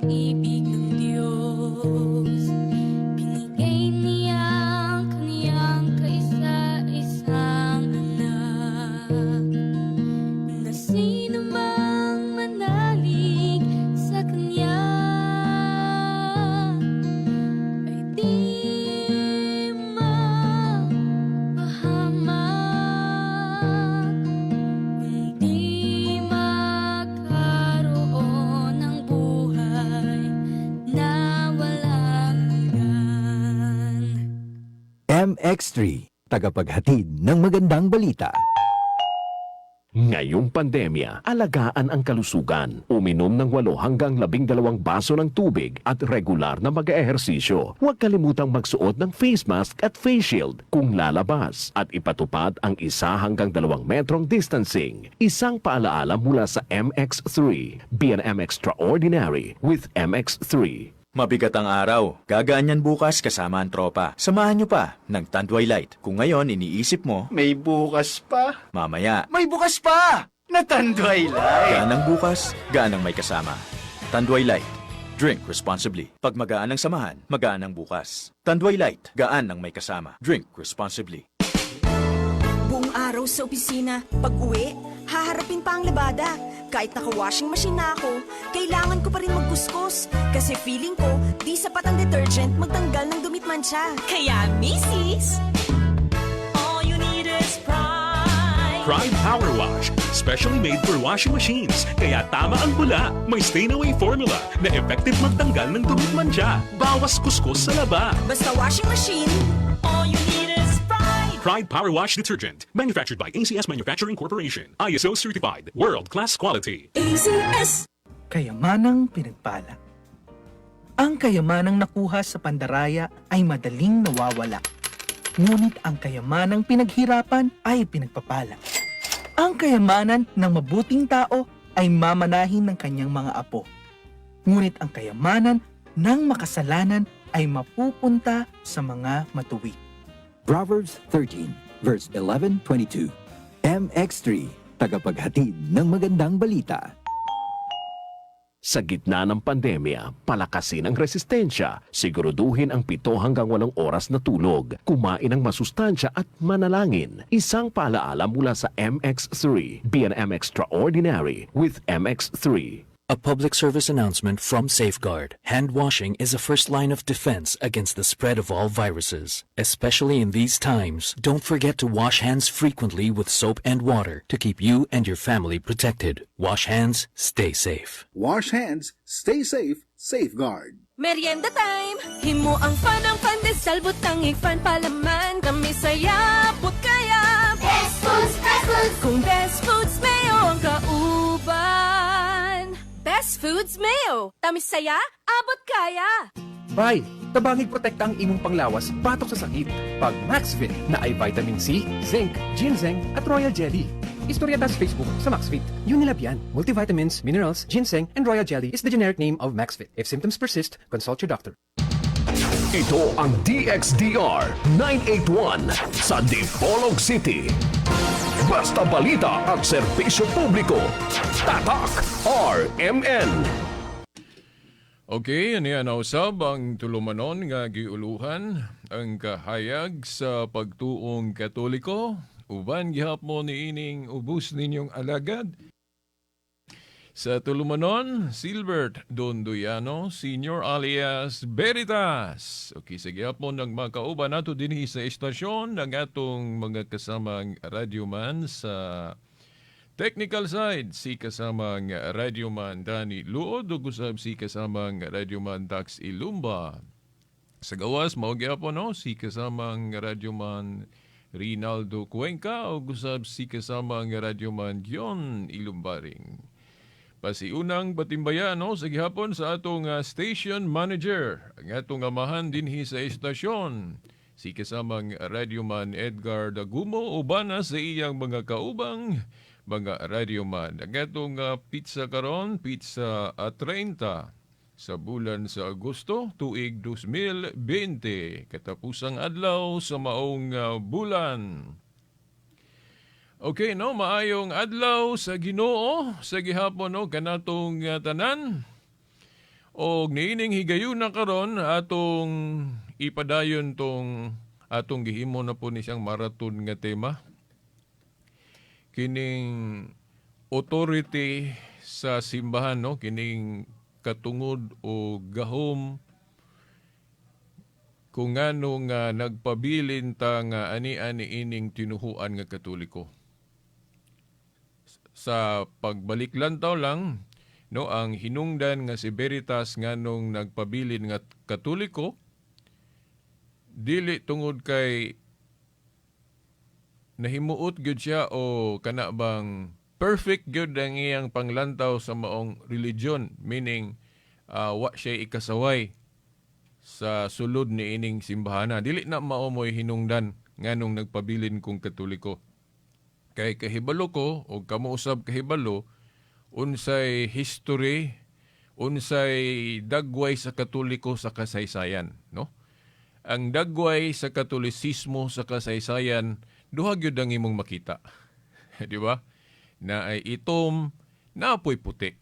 pag-ibig ng Diyos. Binigay niya ang kaniyang kaisa-isang anak, na sino mang manalig sa Kanya ay di mapahamak, kundi magkaroon ng buhay na walang hanggan. MX3, tagapaghatid ng magandang balita. Ngayong pandemya, alagaan ang kalusugan. Uminom ng 8 hanggang 12 baso ng tubig at regular na mag-ehersisyo. Huwag kalimutang magsuot ng face mask at face shield kung lalabas. At ipatupad ang 1 hanggang 2 metrong distancing. Isang paalaala mula sa MX3. Be an extraordinary with MX3. Mabigat ang araw. Gagaan yan bukas kasama ang tropa. Samahan nyo pa ng Tanduay Light. Kung ngayon iniisip mo, May bukas pa. mamaya. May bukas pa! Na Tanduay Light! Gaan ang bukas, gaan ang may kasama. Tanduay Light. Drink responsibly. Pag magaan ang samahan, magaan ang bukas. Tanduay Light. Gaan ang may kasama. Drink responsibly. Buong araw sa opisina, pag-uwi, haharapin pa ang labada. Kahit naka-washing machine na ako, kailangan ko pa rin magkuskus. Kasi feeling ko, di sapat ang detergent magtanggal ng dumit mancha. Kaya, Mrs. All you need is Pride. Pride Power Wash, specially made for washing machines. Kaya tama ang bula. May stain-away formula na effective magtanggal ng dumit mancha. Bawas kuskus sa laba. Basta washing machine, all you need is Pride. Pride Power Wash Detergent, manufactured by ACS Manufacturing Corporation. ISO certified, world-class quality. ACS. Kayamanang pinagpala. Ang kayamanang nakuha sa pandaraya ay madaling nawawala. Ngunit ang kayamanang pinaghirapan ay pinagpapala. Ang kayamanan ng mabuting tao ay mamanahin ng kanyang mga apo. Ngunit ang kayamanan ng makasalanan ay mapupunta sa mga matuwid. Proverbs 13, verse 11-22. MX3, tagapaghatid ng magandang balita. Sa gitna ng pandemya, palakasin ang resistensya. Siguraduhin ang 7 hanggang 8 oras na tulog. Kumain ng masustansya at manalangin. Isang paalaala mula sa MX3. Be an extraordinary with MX3. A public service announcement from Safeguard. Hand washing is a first line of defense against the spread of all viruses. Especially in these times, don't forget to wash hands frequently with soap and water to keep you and your family protected. Wash hands, stay safe. Wash hands, stay safe, Safeguard. Merienda time! Himo ang fan ng pandesal, butang fan palaman. Kami saya, but kaya. Best Foods, Best Foods! Kung Best Foods Mayo ang kauban. Best Foods Mayo. Tamis saya, abot kaya. Bay, tabangig protekta ang imong panglawas batok sa sakit. Pag MaxFit na ay vitamin C, zinc, ginseng at royal jelly. Istorya tas Facebook sa MaxFit. Yun nila yan. Multivitamins, minerals, ginseng, and royal jelly is the generic name of MaxFit. If symptoms persist, consult your doctor. Ito ang DXDR 981 sa Dipolog City. Basta balita at serbisyo publiko. Tatak RMN. Okay, ano nausab ang tulumanon nga giuluhan ang kahayag sa pagtuong Katoliko. Uban gihapon ni ining ubus ninyong alagad. Sa tulumanon, Silbert Donduyano, Senior alias Veritas. Okay, sa gihapon ng mga kauban nato dinhi sa estasyon ng atong mga kasamang radyoman sa technical side, si kasamang radyoman Danny Luod, ug usab si kasamang radyoman Dax Ilumba. Sa gawas, mao gyapon no, si kasamang radyoman Rinaldo Cuenca, ug usab si kasamang radyoman John Ilumbaring. Pasiunang batimbayan no, sa gihapon sa atong station manager, ang atong amahan dinhi sa estasyon, si kasamang radyoman Edgar Dagumo, uban na sa iyang mga kaubang mga radyoman. Ang atong pizza karon, pizza 30 sa bulan sa Agosto, tuig 2020, katapusang adlaw sa maong bulan. Okay, no, maayong adlaw sa Ginoo, sa gihapon no, kanatong tanan. O niining higayon na karon atong ipadayon tong atong gihimo na po ni siyang marathon nga tema. Kining authority sa simbahan, no? Kining katungod o gahom kung ngano nga nagpabilin ta nga ani-ani ining tinuhuan nga Katoliko. Sa pagbalik lantaw lang, no, ang hinungdan nga si Veritas nganong nagpabilin nga Katoliko dili tungod kay nahimuot gyud siya o kana bang perfect gyud ang iyang panglantaw sa maong religion, meaning wa siya ikasaway sa sulod ni ining simbahana. Dili na mao mo'y hinungdan nganong nagpabilin kong Katoliko. Kay kahibalo ko o kamo usab kahibalo unsay history, unsay dagway sa Katoliko sa kasaysayan, no? Ang dagway sa Katolisismo sa kasaysayan duha gyud ang imong makita. Di ba? Na ay itom na apoy puti.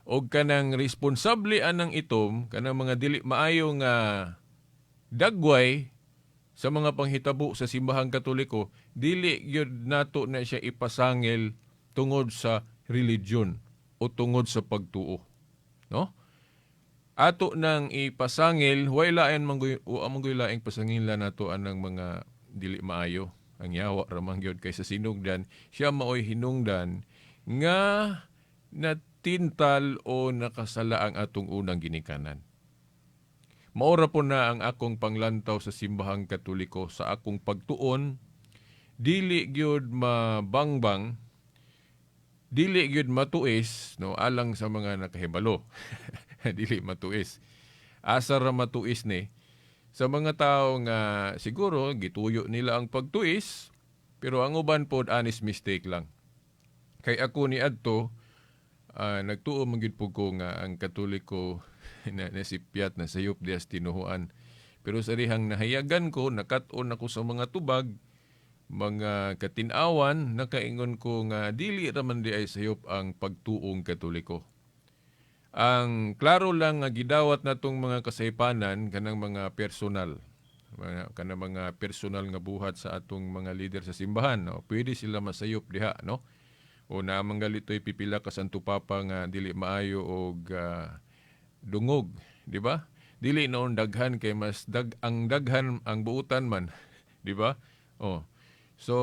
Og kanang responsable anang itom kanang mga dili maayo nga dagway sa mga panghitabo sa simbahang Katoliko, dili gyud nato na siya ipasangil tungod sa religion o tungod sa pagtuo, no? Ato nang ipasangil way lain manggoy laing pasangila nato anang mga dili maayo. Ang yawa ramang gyud kay sa sinugdan siya maoy hinungdan nga natintal o nakasala ang atong unang ginikanan. Maura po na ang akong panglantaw sa simbahang Katoliko sa akong pagtuon, dili gyud mabangbang, dili gyud matuis, no, alang sa mga nakahibalo. Dili matuis. Asa ra matuis ni sa mga tao nga siguro gituyo nila ang pagtuis, pero ang uban pod honest mistake lang. Kay ako ni adto nagtuo man gyud po ko nga ang Katoliko na nasipyat na sayop dias tinuhuan. Pero sa rihang nahayagan ko, nakat-on ako sa mga tubag, mga katinawan, nakaingon ko nga dili raman di ay sayop ang pagtuong Katoliko. Ang klaro lang nga gidawat natong mga kasaypanan kanang mga personal, kanang mga personal nga buhat sa atong mga leader sa simbahan, no? Pwede sila masayop diha, no? O na manggalitoy pipila ka santo papa nga dili maayo og dungog, di ba? Dili noon daghan kay mas ang daghan ang buutan man, di ba? Oh. So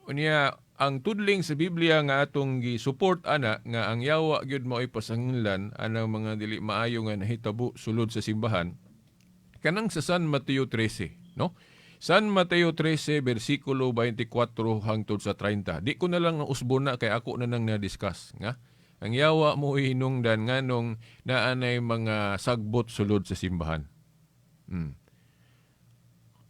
unya ang tudling sa Biblia nga atong gi-support ana nga ang yawa gyud mao ay pasanglan anang mga dili maayo nga nahitabo sulod sa simbahan. Kanang sa San Mateo 13, no? San Mateo 13 bersikulo 24 hangtod sa 30. Di ko na lang usbon na kay ako na nang na-discuss nga ang yawa mo hinungdan nganong naanay mga sagbot sulod sa simbahan.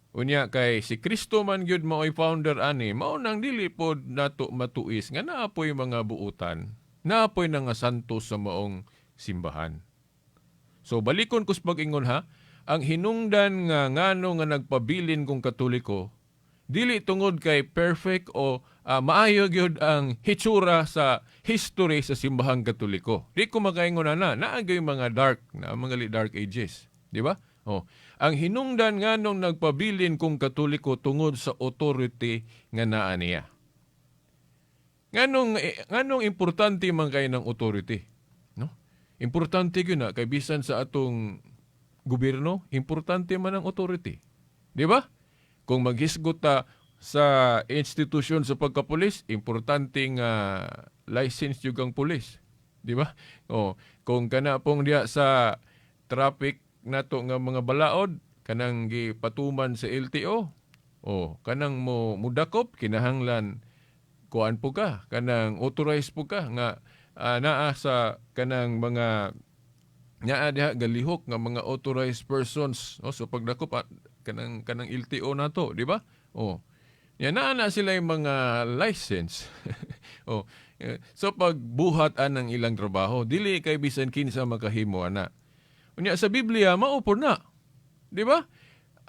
Unya kay si Kristo man gyud mao'y founder ani, mao nang dili pod nato matuis nga naapoy mga buutan, naapoy na nga santos sa maong simbahan. So balikon kus pag-ingon ha, ang hinungdan nga ngano nga nagpabilin kong Katoliko, dili tungod kay perfect o maayo gyud ang hitsura sa history sa simbahang Katoliko. Di ko makaingon na naagay mga dark ages, di ba? Oh, ang hinungdan nganong nagpabilin kong Katoliko tungod sa authority nga naa niya. Nganong importante man kay ng authority, no? Importante gyud na kay bisan sa atong gobyerno, importante man ang authority. Di ba? Kung maghisgot ta sa institusyon sa pagkapulis, importante nga license jud ang pulis. Di ba? Oh, kung kana pong diya sa traffic nato nga mga balaod kanang gipatuman sa LTO, kanang mo mudakop kinahanglan kuan po ka, kanang authorized po ka nga naa sa kanang mga naa diha galihok nga mga authorized persons, no? So pagdakop kanang LTO nato, di ba? Yan naa na sila yung mga license. So pagbuhat anang ilang trabaho, dili kay bisan kinsa makahimo ana. Unya sa Biblia maupod na. Di ba?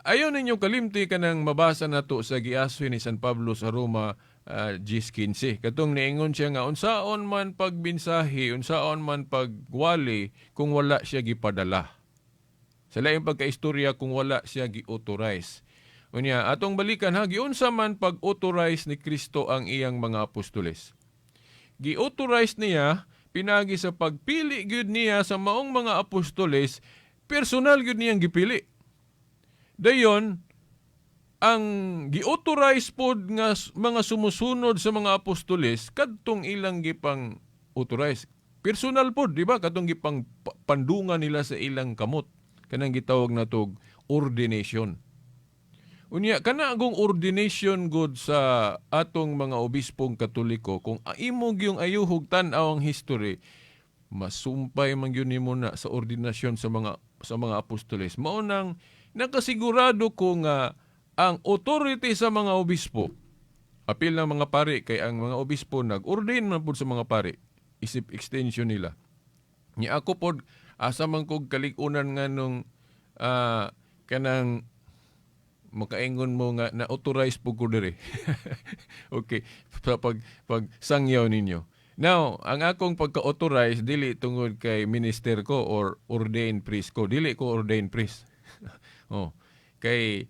Ayaw ninyong kalimti kanang mabasa nato sa giasoy ni San Pablo sa Roma 10:15. Katong niingon siya nga unsaon man pagbinsahi, unsaon man pagwali kung wala siya gipadala. Sa laing pagkaistorya kung wala siya gi-authorize. Unya, atong balikan ha, giunsa man pag-authorize ni Kristo ang iyang mga apostoles. Gi-authorize niya pinagi sa pagpili gyud niya sa maong mga apostoles, personal gyud niyang gipili. Dayon, ang gi-authorize pod nga mga sumusunod sa mga apostoles kadtong ilang gipang authorize. Personal pod, di ba? Kadtong gipang pandungan nila sa ilang kamot. Kanang gitawag na tog ordination. Unya, kana agong ordination god sa atong mga obispong Katoliko, kung imong yung ayuhog tan-aw ang history, masumpay man gyud nimo na sa ordinasyon sa mga apostoles. Mao nang nakasigurado ko nga ang authority sa mga obispo, apil ng mga pari, kay ang mga obispo nag-ordain man po sa mga pari, isip extension nila. Ni ako po, asa man kog kalikunan nga nung kanang makaingon mo nga na-authorize po ko diri. Okay, sa pag sangyaw ninyo. Now, ang akong pagka-authorize, dili tungod kay minister ko or ordained priest ko. Dili ko ordained priest. Kay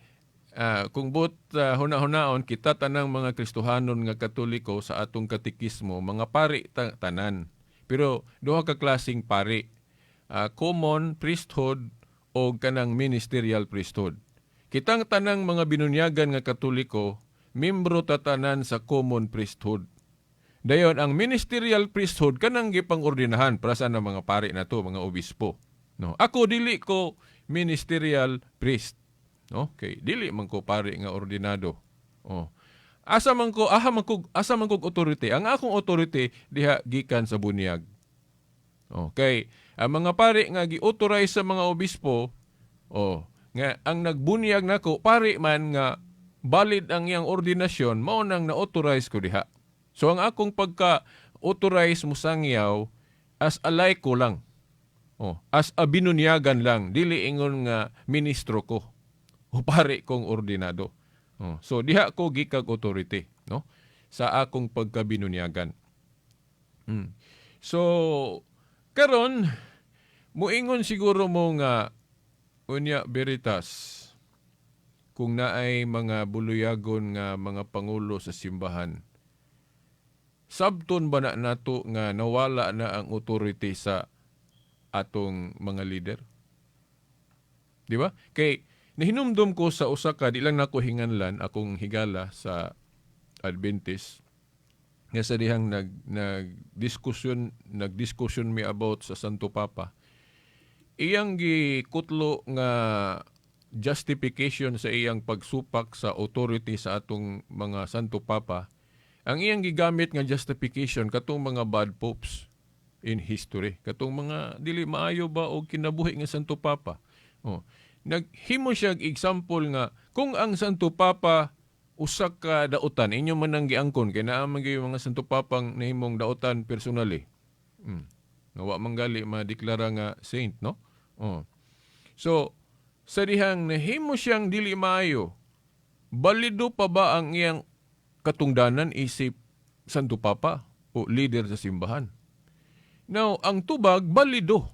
kung huna-hunaon kita tanang mga Kristohanon nga Katoliko sa atong katikismo, mga pari tanan. Pero duha ka klaseng pari, common priesthood o kanang ministerial priesthood. Kitang tanang mga binunyagan nga Katoliko, membro tatanan sa common priesthood. Dayon ang ministerial priesthood kanang gipang-ordinahan para sa mga pari na to, mga obispo. No, ako dili ko ministerial priest. Okay, dili man ko pari nga ordinado. Asa man ko authority. Ang akong authority diha gikan sa bunyag. Okay, ang mga pari nga gi-authorize sa mga obispo, nga ang nagbunyag nako pari man nga valid ang iyang ordinasyon, mao nang na-authorize ko diha. So ang akong pagka-authorize musangyaw as a laiko lang. As a binunyagan lang, dili ingon nga ministro ko o pare kong ordinado. So diha ko gikag authority, no? Sa akong pagkabinunyagan. So karon muingon siguro mo nga unya veritas kung naay mga buluyagon nga mga pangulo sa simbahan. Sabton ba na nato nga nawala na ang authority sa atong mga leader? Di ba? Kay nahinumdum ko sa usa ka, di lang nako hinganlan, akong higala sa Adventist, nga sa dihang nagdiskusyon mi about sa Santo Papa. Iyang gikutlo nga justification sa iyang pagsupak sa authority sa atong mga Santo Papa, ang iyang gigamit nga justification katong mga bad popes in history, katong mga dili maayo ba og kinabuhi nga Santo Papa. Naghimo siya example nga kung ang Santo Papa usa ka dautan, inyo man ang giangkon kay naa man gyud mga Santo Papang nahimong dautan personally. Nawa man gali madeklara nga saint, no? So sa dihang nahimo siyang dili maayo, balido pa ba ang iyang katungdanan isip Santo Papa o leader sa simbahan? Now, ang tubag balido.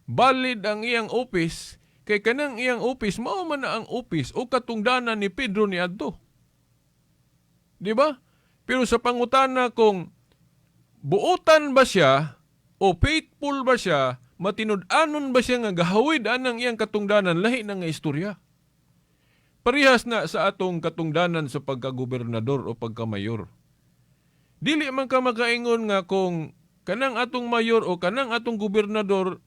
Valid ang iyang office. Kay kanang iyang office, mao man na ang office o katungdanan ni Pedro ni Adto. Di ba? Pero sa pangutana kung buotan ba siya o faithful ba siya, matinud-anon ba siya nga gahawid anang iyang katungdanan, lahi na nga istorya. Parihas na sa atong katungdanan sa pagkagobernador o pagkamayor. Dili man ka makaingon nga kung kanang atong mayor o kanang atong gobernador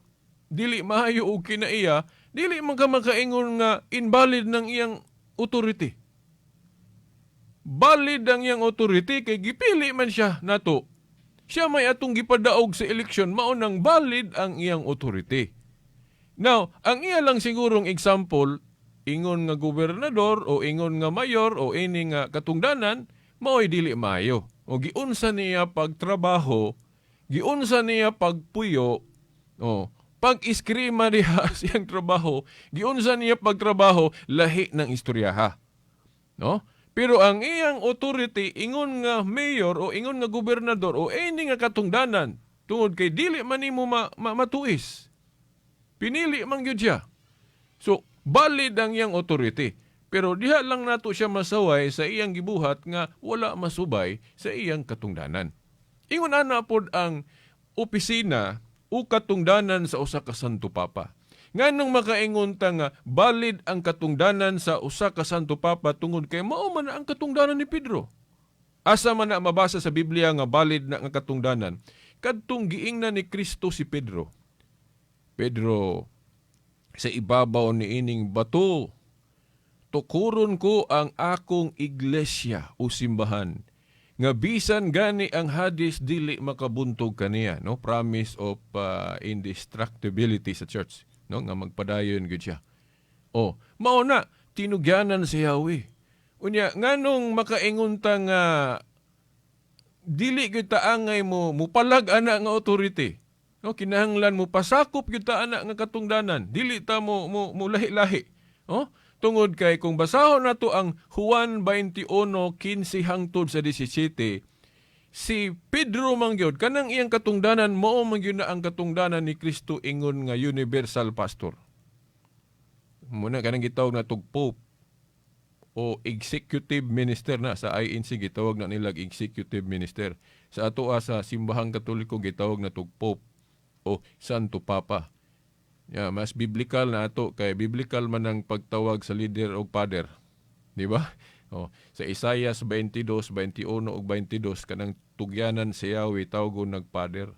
dili maayo og kinaiya, dili man ka makaingon nga invalid ng iyang authority. Valid ang iyang authority kay gipili man siya nato. Siya may atong gipadaog sa eleksyon, mao nang valid ang iyang authority. Now, ang iya lang sigurong example, ingon nga gobernador o ingon nga mayor o ini nga katungdanan, mao'y dili maayo. O giunsa niya pagtrabaho, giunsa niya pagpuyo, pag-iskrima niya siyang trabaho, giunsa niya pagtrabaho, lahi ng istoryaha. No? Pero ang iyang authority, ingon nga mayor o ingon nga gobernador o any nga katungdanan, tungod kay dili man nimo matuis. Pinili man gyud siya. So, valid ang iyang authority. Pero diha lang nato siya masaway sa iyang gibuhat nga wala masubay sa iyang katungdanan. Ingon ana pod ang opisina o katungdanan sa usa ka Santo Papa. Nganong makaingon ta nga valid ang katungdanan sa usa ka Santo Papa tungod kay mao man na ang katungdanan ni Pedro. Asa man na mabasa sa Biblia nga valid na ang katungdanan, kadtong giingnan ni Kristo si Pedro. Pedro, sa ibabaw ni ining bato, tukuron ko ang akong iglesia o simbahan, nga bisan gani ang Hades dili makabuntog kaniya, no? Promise of indestructibility sa church, no? Nga magpadayon gyud siya. O, mao na tinugyanan si Yahweh. Unya nganong makaingon ta nga dili gyud ta angay mo mupalag ana nga authority. No, kinahanglan mo pasakop gyud ta ana nga katungdanan. Dili ta mo lahi-lahi. Oh, tungod kay kung basahon nato ang Juan 21:15 hangtod sa 17, si Pedro mangyod kanang iyang katungdanan mao mangyud na ang katungdanan ni Kristo ingon nga universal pastor. Muna kanang gitawag na tug pope o executive minister na sa INC gitawag na nila executive minister. Sa ato sa simbahang Katoliko gitawag na tug pope o Santo Papa. Yeah, mas biblical na ato kay biblical man ang pagtawag sa leader o father. Di ba? Oh, sa Isaias 22, 21 ug 22 kanang tugyanan si Yahweh tawgon nagfather.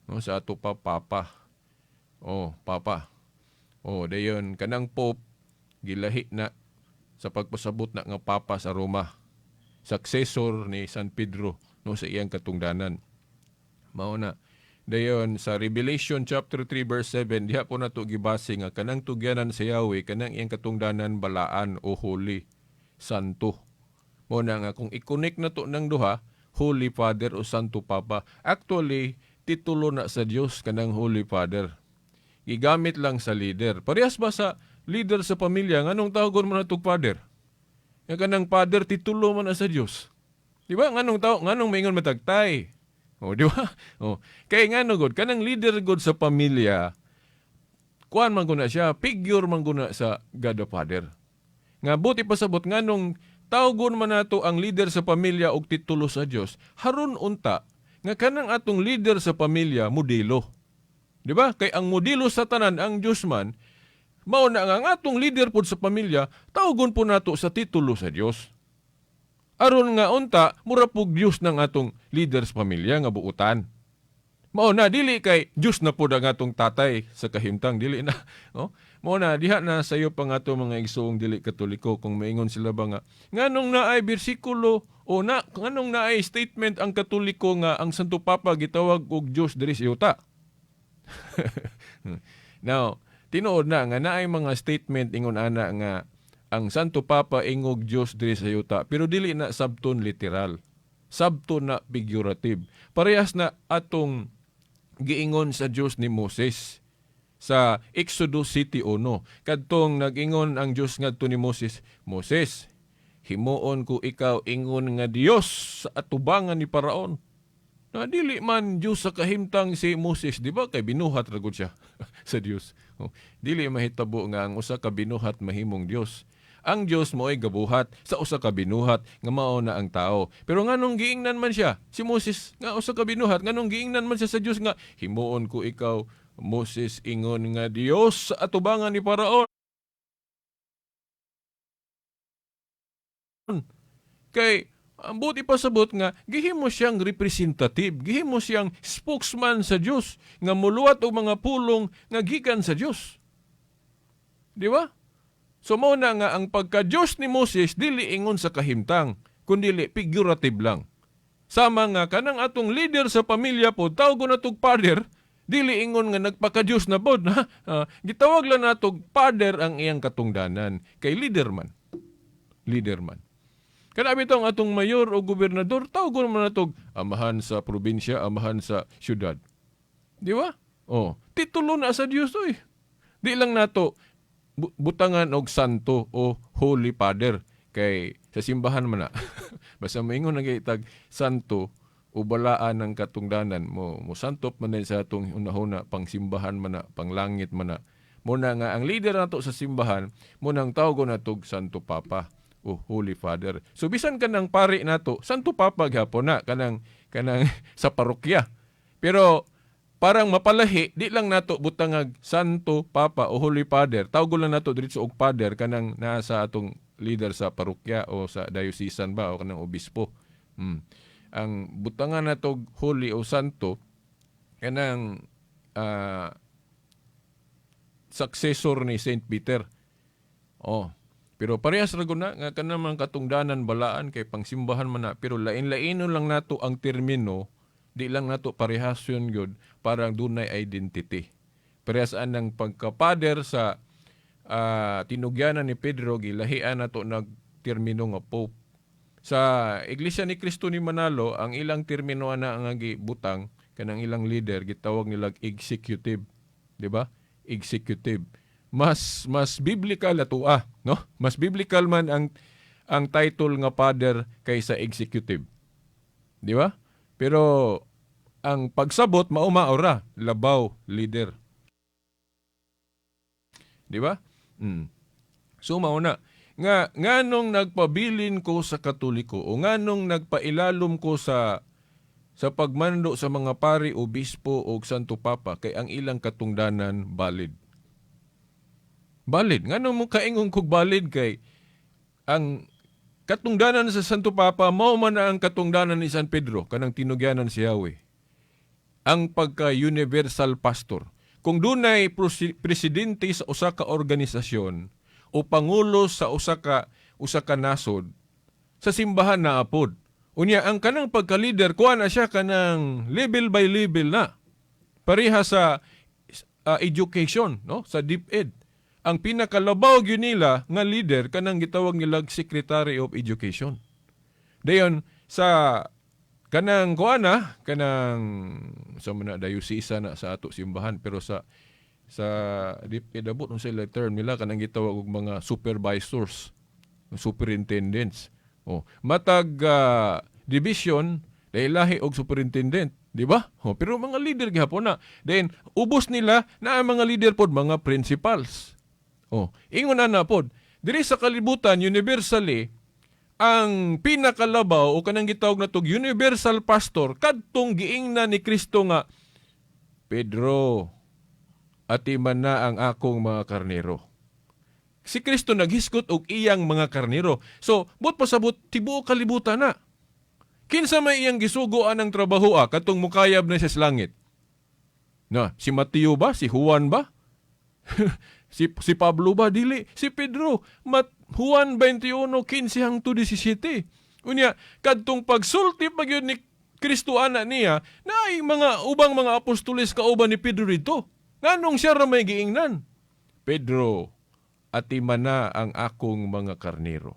No, sa ato pa papa. Oh, papa. Oh, dayon kanang pope gilahi na sa pagpasabot na nga papa sa Roma. Successor ni San Pedro no sa iyang katungdanan. Mao na dayon sa Revelation chapter 3 verse 7 diha po nato gibase nga kanang tugyanan sa Yahweh kanang iyang katungdanan balaan o holy, santo. Mo na nga kung i-connect nato ng duha, Holy Father o Santo Papa, actually titulo na sa Dios kanang Holy Father. Gigamit lang sa leader. Parehas ba sa leader sa pamilya nganong tawgon man natong father? Nga kanang father titulo man na sa Dios. Di ba nganong maingon matagtay? O, di ba? O, kaya nga no, God, kanang leader God sa pamilya, kuan man guna siya, figure man guna sa God the Father. Nga buti pasabot nga nung tawgon man nato ang leader sa pamilya og titulo sa Dios, haron unta nga kanang atong leader sa pamilya modelo. Di ba? Kay ang modelo sa tanan ang Dios man, mao na nga ang atong leader pod sa pamilya, tawgon po nato sa titulo sa Dios. Aron nga unta, mura pug Diyos ng atong leaders pamilya nga buutan. Mao na, dili kay Diyos na po ang atong tatay sa kahimtang, dili na. Oh? Mao na, diha na sayo pa nga mga igsoong dili Katoliko kung maingon sila ba nga, nganong na ay bersikulo o nganong na ay statement ang Katoliko nga ang Santo Papa gitawag og Diyos diri sa yuta. Now, tinuod na nga na ay mga statement ingon ana nga ang Santo Papa ingog Dios diri sa yuta, pero dili na sabton literal. Sabton na figurative. Parehas na atong giingon sa Dios ni Moses sa Exodus 7:1. Kadtong nag-ingon ang Dios ngadto ni Moses, Moses, himuon ko ikaw ingon nga Dios sa atubangan ni Paraon. Na dili man Dios sa kahimtang si Moses, di ba? Kay binuhat ra gud siya sa Dios. Oh, dili mahitabo nga ang usa ka binuhat mahimong Dios. Ang Dios mo ay gabuhat sa usa ka binuhat nga mao na ang tao. Pero nganong giingnan man siya si Moses nga usa ka binuhat, nganong giingnan man siya sa Dios nga himuon ko ikaw Moses ingon nga Dios sa atubangan ni Paraon. Kay ang buti pasabot nga gihimo siyang representative, gihimo siyang spokesman sa Dios nga muluwat og mga pulong nga gikan sa Dios. Di ba? So mao na nga ang pagka-Diyos ni Moses dili ingon sa kahimtang, kundi figurative lang. Sama nga kanang atong leader sa pamilya po, tawgon natog father, dili ingon nga nagpaka-Diyos na pod. Gitawag lang natog father ang iyang katungdanan. Kay leader man. Leader man. Kanabi itong atong mayor o gobernador, tawgon man natog amahan sa probinsya, amahan sa syudad. Di ba? Oh, titulo na sa Diyos to eh. Di lang nato butangan og santo o Holy Father. Kay sa simbahan man na. Basta moingon nagitag santo ubalaan ng katungdanan mo santop man din sa atong una-una pang simbahan man na, pang langit man na. Muna nga ang leader nato sa simbahan mo nang tawgon natog Santo Papa o Holy Father. So bisan kanang pari nato Santo Papa gyapon na kanang sa parokya. Pero parang mapalahi, di lang nato butangag Santo Papa o Holy Father. Tawgon lang nato diretso og Father kanang nasa atong leader sa parokya o sa diocesan ba o kanang obispo. Ang butangan nato Holy o Santo kanang successor ni Saint Peter. Pero parehas ra gud na nga kanang katungdanan balaan kay pangsimbahan man na, pero lain-lainon lang nato ang termino, di lang nato parehasyon gyud parang dunay identity. Parehas ang pagka-father sa tinugyanan ni Pedro gilahian nato nag termino nga pope. Sa Iglesia ni Cristo ni Manalo, ang ilang termino na ang gibutang kanang ilang leader gitawag nilag executive, di ba? Executive. Mas biblical ato no? Mas biblical man ang title nga father kaysa executive. Di ba? Pero ang pagsabot maumaora, labaw leader. Di ba? So mauna nga nganong nagpabilin ko sa Katoliko o nganong nagpailalom ko sa pagmando sa mga pari, obispo o Santo Papa kay ang ilang katungdanan valid. Valid. Nganong mo kaingon kog valid kay ang katungdanan sa Santo Papa mao man na ang katungdanan ni San Pedro kanang tinugyanan si Yahweh. Ang pagka-universal pastor. Kung dunay presidente sa usa ka organisasyon o pangulo sa usa ka nasod, sa simbahan na apod. Unya ang kanang pagka-leader kuha na siya kanang level by level na. Pareha sa education, no? Sa DepEd. Ang pinakalabaw gyud nila nga leader kanang gitawag nilag Secretary of Education. Dayon sa kanang kanang sa mga dayosisa na sa ato simbahan, pero sa DepEd abot sila term nila kanang gitawag og mga supervisors, superintendents. Matag division lahi og superintendent, di ba? Pero mga leader gihapon na. Then ubos nila na ang mga leader pod mga principals. Ingon na pod, diri sa kalibutan universally ang pinakalabaw o kanang gitawag na tog universal pastor kadtong giingnan ni Kristo nga, Pedro, atiman na ang akong mga karnero. Si Kristo naghiskot og iyang mga karnero. So, but pasabot tibuok kalibutan na. Kinsa may iyang gisugoan ang trabaho katong mukayab na sa langit? Na, si Mateo ba? Si Juan ba? si Pablo ba? Dili. Si Pedro. Juan 21:15 hangtod 17. Unya, kadtong pagsulti pagyud ni Kristo ana niya, naay mga ubang mga apostoles kauban ni Pedro dito. Nganong siya ra may giingnan? Pedro, atiman na ang akong mga karnero.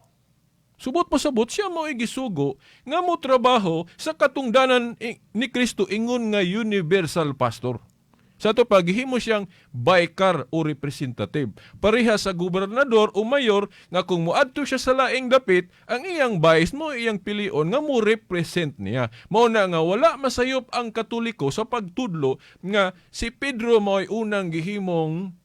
Subot pasabot siya mo igisugo nga mo trabaho sa katungdanan ni Kristo ingon nga universal pastor. Sa to paghimo siyang vicar o representative. Pareha sa gobernador o mayor nga kung moadto siya sa laing dapit, ang iyang vice mo iyang pilion nga mo represent niya. Mao na nga wala masayop ang Katoliko sa pagtudlo nga si Pedro mo'y unang gihimong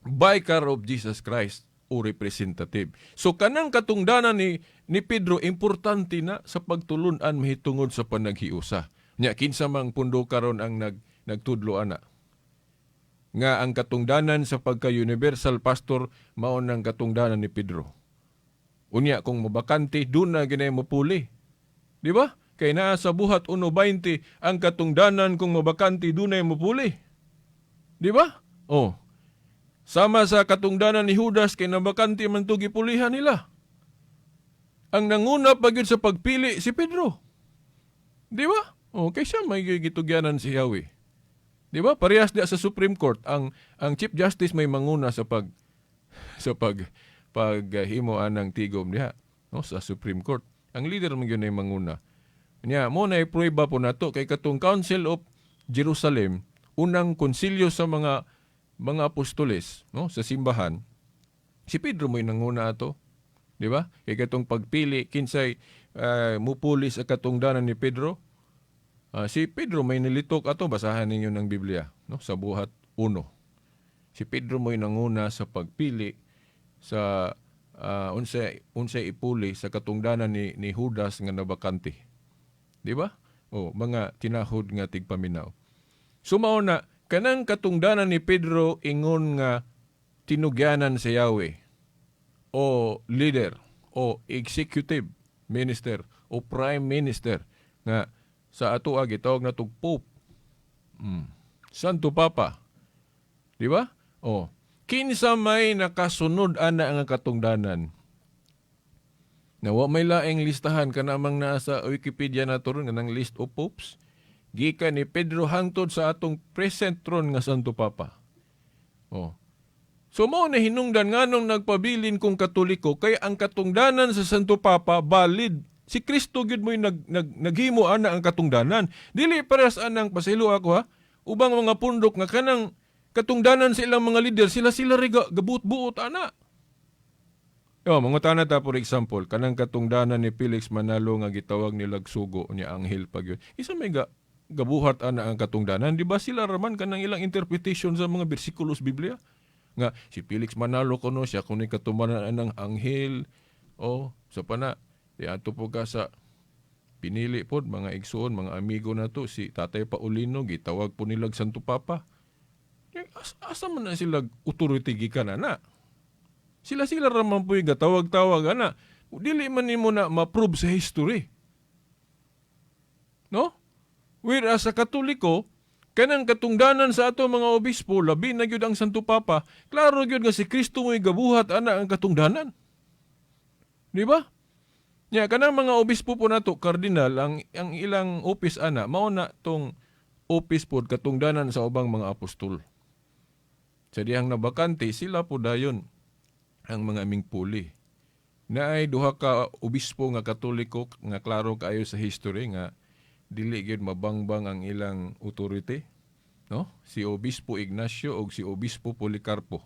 vicar of Jesus Christ o representative. So kanang katungdanan ni Pedro importante na sa pagtulunan mahitungod sa panaghiusa. Nya kinsa mang pundo karon ang nagtudlo ana nga ang katungdanan sa pagka-universal pastor mao nang katungdanan ni Pedro. Unya kung mabakante dun na ginay mapuli. Di ba? Kay naa sa buhat 1:20 ang katungdanan kung mabakante dunay mapuli. Di ba? Sama sa katungdanan ni Judas kay nabakante man to gipulihan nila. Ang nanguna pagyud sa pagpili si Pedro. Di ba? Kay siya may gitugyanan si Yahweh. Di ba? Parehas dia sa Supreme Court ang Chief Justice may manguna sa paghimo anang tigom diha, no, sa Supreme Court. Ang leader man gyud ay manguna. Nya mo na iprueba po nato kay katong Council of Jerusalem, unang konsilyo sa mga apostoles, no, sa simbahan. Si Pedro mo'y nanguna ato. Di ba? Kay katong pagpili kinsay mupuli sa katungdanan ni Pedro. Si Pedro may nilitok ato, basahan ninyo ng Biblia, no? Sa Buhat 1. Si Pedro mo'y nanguna sa pagpili sa unsay ipuli sa katungdanan ni Judas nga nabakante. Di ba? O mga tinahod nga tigpaminaw. Sumao na kanang katungdanan ni Pedro ingon nga tinugyanan sa Yahweh o leader o executive minister o prime minister nga sa ato gitawag na tug Pope. Santo Papa. Di ba? O kinsa may nakasunod ana ang katungdanan. Nawa may laing listahan kanamang nasa Wikipedia na turon nga ng list of popes. Gikan ni Pedro hangtod sa atong present throne nga Santo Papa. O. So mao na hinungdan nganong nagpabilin kong Katoliko kay ang katungdanan sa Santo Papa valid. Si Kristo gyud mo'y naghimo ana ang katungdanan. Dili pares anang pasilo ako ha. Ubang mga pundok nga kanang katungdanan sa ilang mga leader, sila rin gabuot-buot ana. Yo, mga tana ta for example, kanang katungdanan ni Felix Manalo nga gitawag ni Lagsugo ni Anghel pag yun. Isa may gabuhat ana ang katungdanan, di ba sila raman kanang ilang interpretation sa mga bersikulos Biblia? Nga si Felix Manalo kuno siya kuno katumanan ng Anghel. Sa pana di ato po ka sa pinili pod mga igsoon, mga amigo na to si Tatay Paulino gitawag po nilag Santo Papa. Asa man na sila authority gikan ana? Sila raman po yung gatawag-tawag ana. Dili man nimo na ma-prove sa history. No? Whereas sa Katoliko, kanang katungdanan sa ato mga obispo, labi na gyud ang Santo Papa, klaro gyud nga si Kristo mo'y gabuhat ana ang katungdanan. Di ba? Nya kanang mga obispo po nato, kardinal, ang ilang office ana, mao na tong office pod katungdanan sa ubang mga apostol. Sa dihang nabakante, sila po dayon ang mga aming puli. Na ay duha ka obispo nga Katoliko nga klaro kaayo sa history nga dili gyud mabangbang ang ilang authority, no? Si Obispo Ignacio ug si Obispo Policarpo.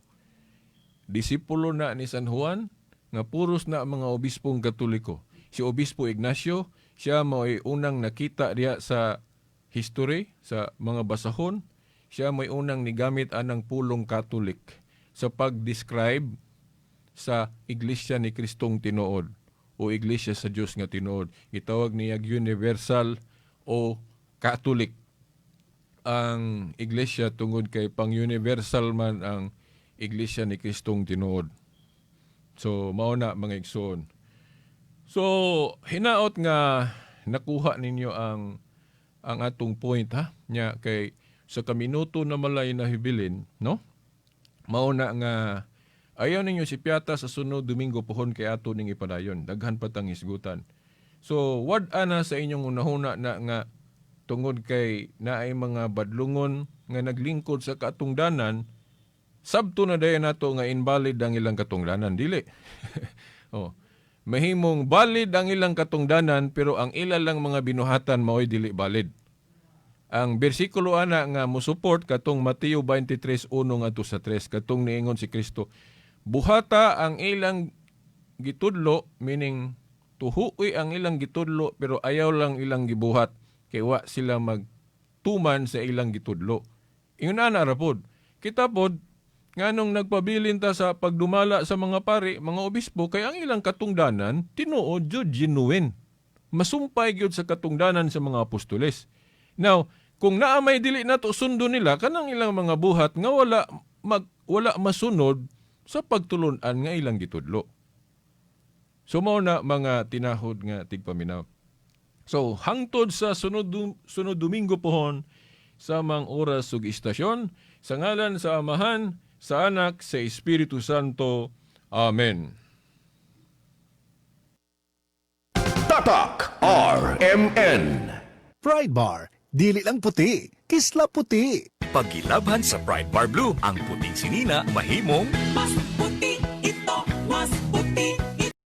Disipulo na ni San Juan nga puros na mga obispong Katoliko. Si Obispo Ignacio, siya mo'y unang nakita diya sa history, sa mga basahon. Siya mo'y unang nigamit anang pulong Katolik sa pag-describe sa Iglesia ni Kristong tinuod o Iglesia sa Diyos nga tinuod. Itawag niya universal o Catholic ang Iglesia tungod kay pang-universal man ang Iglesia ni Kristong tinuod. So, mao na mga igsoon. So, hinaot nga nakuha ninyo ang atong point ha. Nya kay sa kaminuto na malay na hibilin, no? Mao na nga ayaw ninyo si Piata sa sunod Domingo pohon kay ato ning ipadayon. Daghan pa tang isgutan. So, wad ana sa inyong unahuna na nga tungod kay naay mga badlungon nga naglingkod sa katungdanan, sabto na dayon nato nga invalid ang ilang katungdanan. Dili. Mahimong valid ang ilang katungdanan pero ang ilang mga binuhatan mao'y dili valid. Ang bersikulo ana nga musupport katong Mateo 23:1 ngadto sa 3 katong niingon si Kristo, buhata ang ilang gitudlo, meaning tuhuoy ang ilang gitudlo pero ayaw lang ilang gibuhat kay wa sila magtuman sa ilang gitudlo. Ingon ana ra pod. Kita pod nganong nagpabilin ta sa pagdumala sa mga pari, mga obispo kay ang ilang katungdanan tinuod jud genuine. Masumpay gyud sa katungdanan sa mga apostoles. Now, kung naamay dili nato sundo nila kanang ilang mga buhat nga wala masunod sa pagtulon-an nga ilang gitudlo. So mao na mga tinahod nga tigpaminaw. So hangtod sa sunod Domingo pohon sa mga oras ug istasyon, sa ngalan sa Amahan, sa Anak, sa Espiritu Santo. Amen. Tatak RMN. Pride Bar, dili lang puti, kisla puti. Pagilabhan sa Pride Bar Blue, ang puting sinina mahimong Mas puti ito, mas puti.